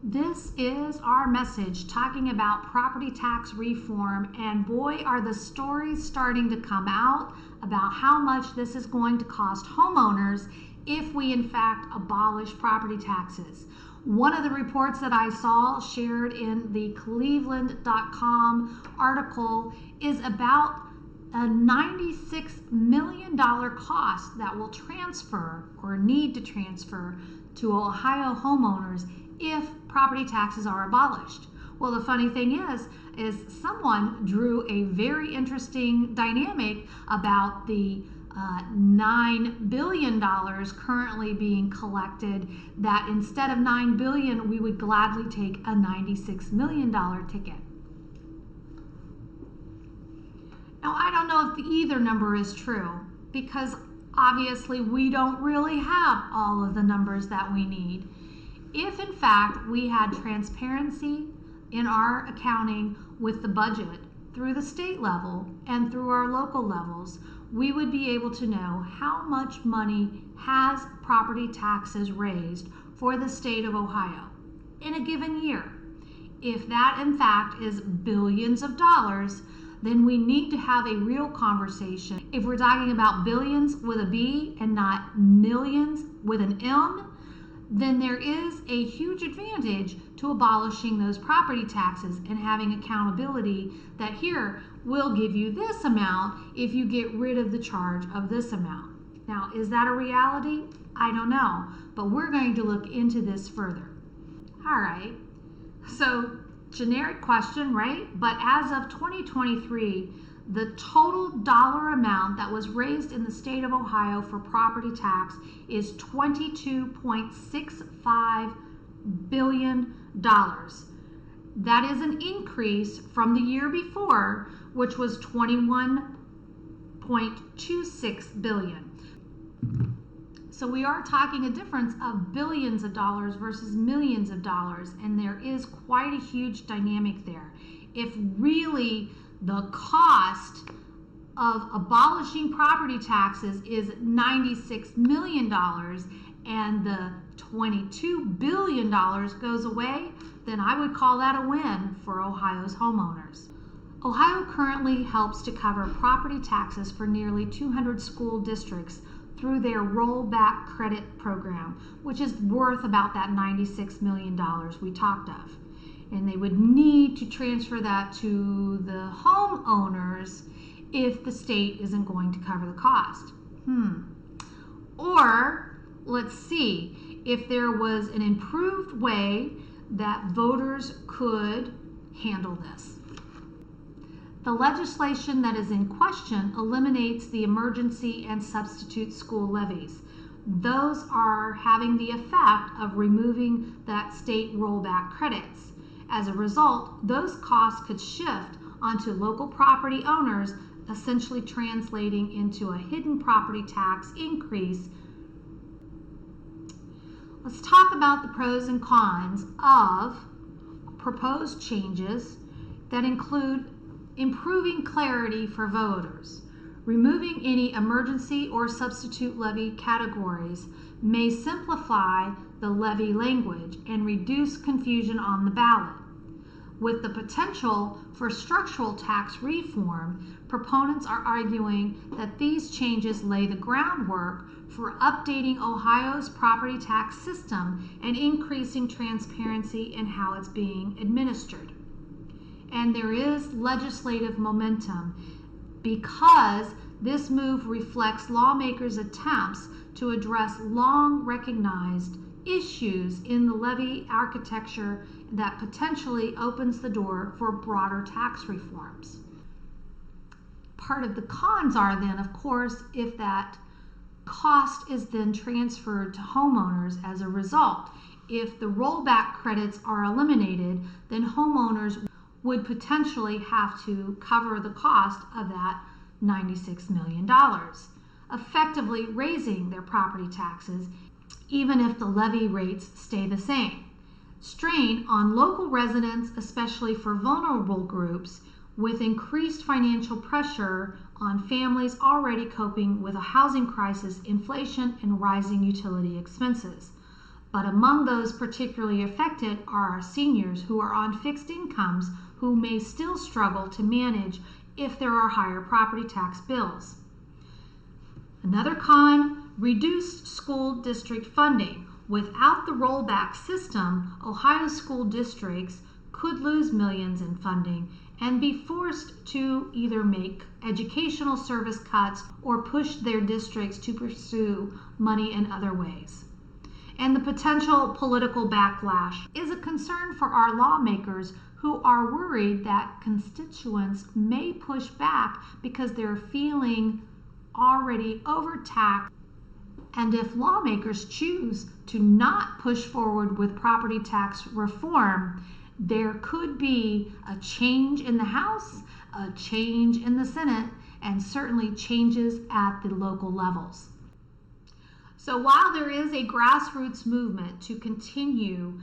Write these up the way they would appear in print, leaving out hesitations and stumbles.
This is our message talking about property tax reform, and boy, are the stories starting to come out about how much this is going to cost homeowners if we in fact abolish property taxes. One of the reports that I saw shared in the cleveland.com article is about a $96 million cost that will transfer or need to transfer to Ohio homeowners if property taxes are abolished. Well, the funny thing is someone drew a very interesting dynamic about the $9 billion currently being collected, that instead of $9 billion, we would gladly take a $96 million ticket. Now, I don't know if either number is true, because obviously we don't really have all of the numbers that we need. If in fact we had transparency in our accounting with the budget through the state level and through our local levels, we would be able to know how much money has property taxes raised for the state of Ohio in a given year. If that in fact is billions of dollars, then we need to have a real conversation. If we're talking about billions with a B and not millions with an M, then there is a huge advantage to abolishing those property taxes and having accountability that here we'll give you this amount if you get rid of the charge of this amount. Now, is that a reality? I don't know, but we're going to look into this further. All right, so generic question, right? But as of 2023, the total dollar amount that was raised in the state of Ohio for property tax is $22.65 billion. That is an increase from the year before, which was $21.26 billion. So we are talking a difference of billions of dollars versus millions of dollars, and there is quite a huge dynamic there. If really the cost of abolishing property taxes is $96 million and the $22 billion goes away, then I would call that a win for Ohio's homeowners. Ohio currently helps to cover property taxes for nearly 200 school districts through their rollback credit program, which is worth about that $96 million we talked of. And they would need to transfer that to the homeowners if the state isn't going to cover the cost. Or let's see if there was an improved way that voters could handle this. The legislation that is in question eliminates the emergency and substitute school levies. Those are having the effect of removing that state rollback credits. As a result, those costs could shift onto local property owners, essentially translating into a hidden property tax increase. Let's talk about the pros and cons of proposed changes that include improving clarity for voters. Removing any emergency or substitute levy categories may simplify the levy language and reduce confusion on the ballot. With the potential for structural tax reform, proponents are arguing that these changes lay the groundwork for updating Ohio's property tax system and increasing transparency in how it's being administered. And there is legislative momentum because this move reflects lawmakers' attempts to address long recognized issues in the levy architecture that potentially opens the door for broader tax reforms. Part of the cons are then, of course, if that cost is then transferred to homeowners as a result. If the rollback credits are eliminated, then homeowners would potentially have to cover the cost of that $96 million, effectively raising their property taxes, even if the levy rates stay the same. Strain on local residents, especially for vulnerable groups, with increased financial pressure on families already coping with a housing crisis, inflation, and rising utility expenses. But among those particularly affected are our seniors who are on fixed incomes who may still struggle to manage if there are higher property tax bills. Another con, reduced school district funding. Without the rollback system, Ohio school districts could lose millions in funding and be forced to either make educational service cuts or push their districts to pursue money in other ways. And the potential political backlash is a concern for our lawmakers who are worried that constituents may push back because they're feeling already overtaxed. And if lawmakers choose to not push forward with property tax reform, there could be a change in the House, a change in the Senate, and certainly changes at the local levels. So while there is a grassroots movement to continue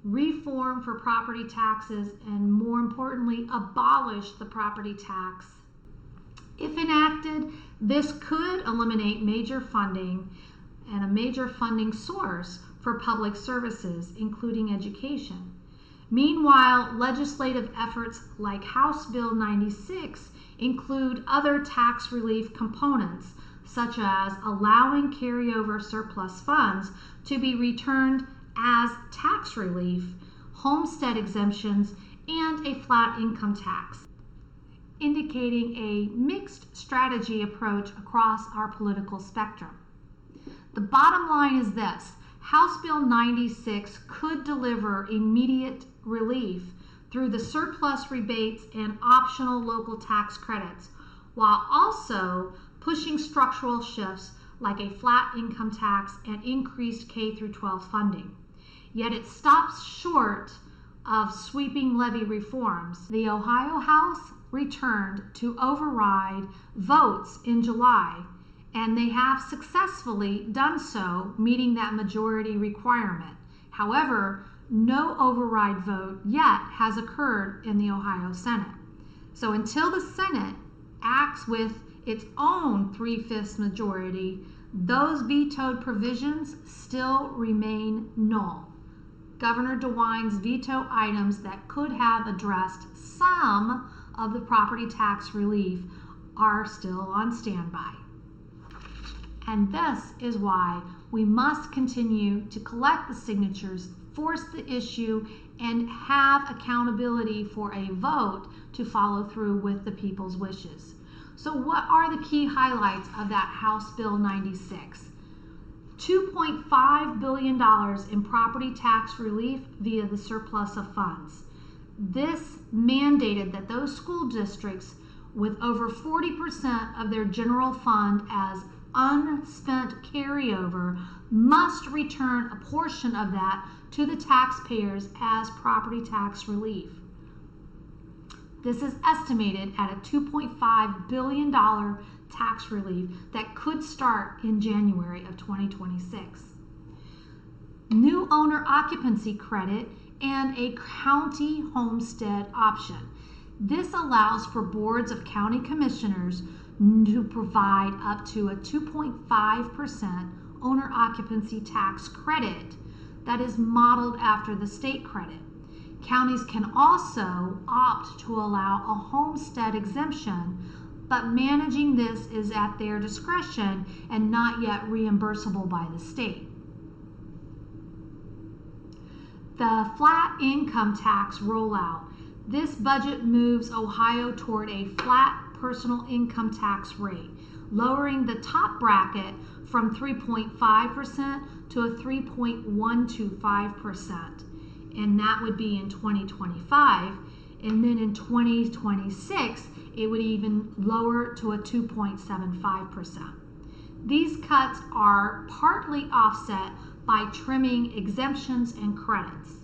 reform for property taxes and, more importantly, abolish the property tax, if enacted, this could eliminate major funding and a major funding source for public services, including education. Meanwhile, legislative efforts like House Bill 96 include other tax relief components, such as allowing carryover surplus funds to be returned as tax relief, homestead exemptions, and a flat income tax, indicating a mixed strategy approach across our political spectrum. The bottom line is this: House Bill 96 could deliver immediate relief through the surplus rebates and optional local tax credits, while also pushing structural shifts like a flat income tax and increased K-12 funding. Yet it stops short of sweeping levy reforms. The Ohio House returned to override votes in July, and they have successfully done so, meeting that majority requirement. However, no override vote yet has occurred in the Ohio Senate. So until the Senate acts with its own 3/5 majority, those vetoed provisions still remain null. Governor DeWine's veto items that could have addressed some of the property tax relief are still on standby. And this is why we must continue to collect the signatures, force the issue, and have accountability for a vote to follow through with the people's wishes. So what are the key highlights of that House Bill 96? $2.5 billion in property tax relief via the surplus of funds. This mandated that those school districts with over 40% of their general fund as unspent carryover must return a portion of that to the taxpayers as property tax relief. This is estimated at a $2.5 billion tax relief that could start in January of 2026. New owner occupancy credit and a county homestead option. This allows for boards of county commissioners to provide up to a 2.5% owner occupancy tax credit that is modeled after the state credit. Counties can also opt to allow a homestead exemption, but managing this is at their discretion and not yet reimbursable by the state. The flat income tax rollout. This budget moves Ohio toward a flat personal income tax rate, lowering the top bracket from 3.5% to a 3.125%. And that would be in 2025. And then in 2026, it would even lower to a 2.75%. These cuts are partly offset by trimming exemptions and credits.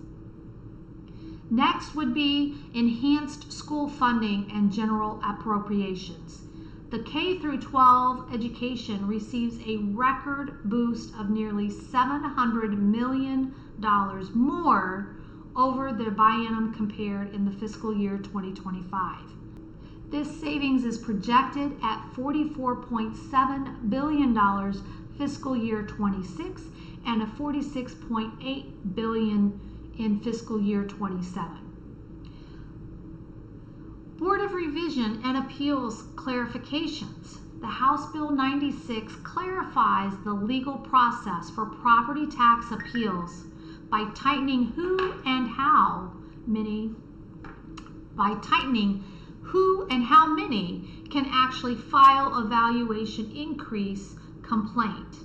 Next would be enhanced school funding and general appropriations. The K-12 education receives a record boost of nearly $700 million more over the biennium compared in the fiscal year 2025. This savings is projected at $44.7 billion fiscal year 26 and a $46.8 billion in fiscal year 27. Board of Revision and Appeals clarifications. The House Bill 96 clarifies the legal process for property tax appeals by tightening who and how many can actually file a valuation increase complaint.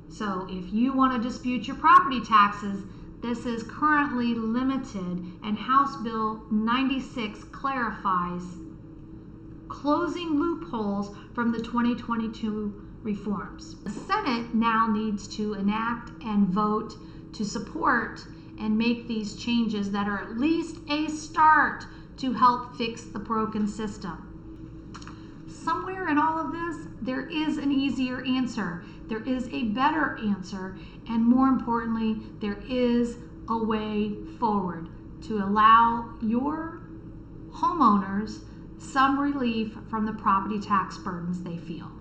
So if you want to dispute your property taxes, this is currently limited, and House Bill 96 clarifies closing loopholes from the 2022 reforms. The Senate now needs to enact and vote to support and make these changes that are at least a start to help fix the broken system. Somewhere in all of this, there is an easier answer. There is a better answer, and more importantly, there is a way forward to allow your homeowners some relief from the property tax burdens they feel.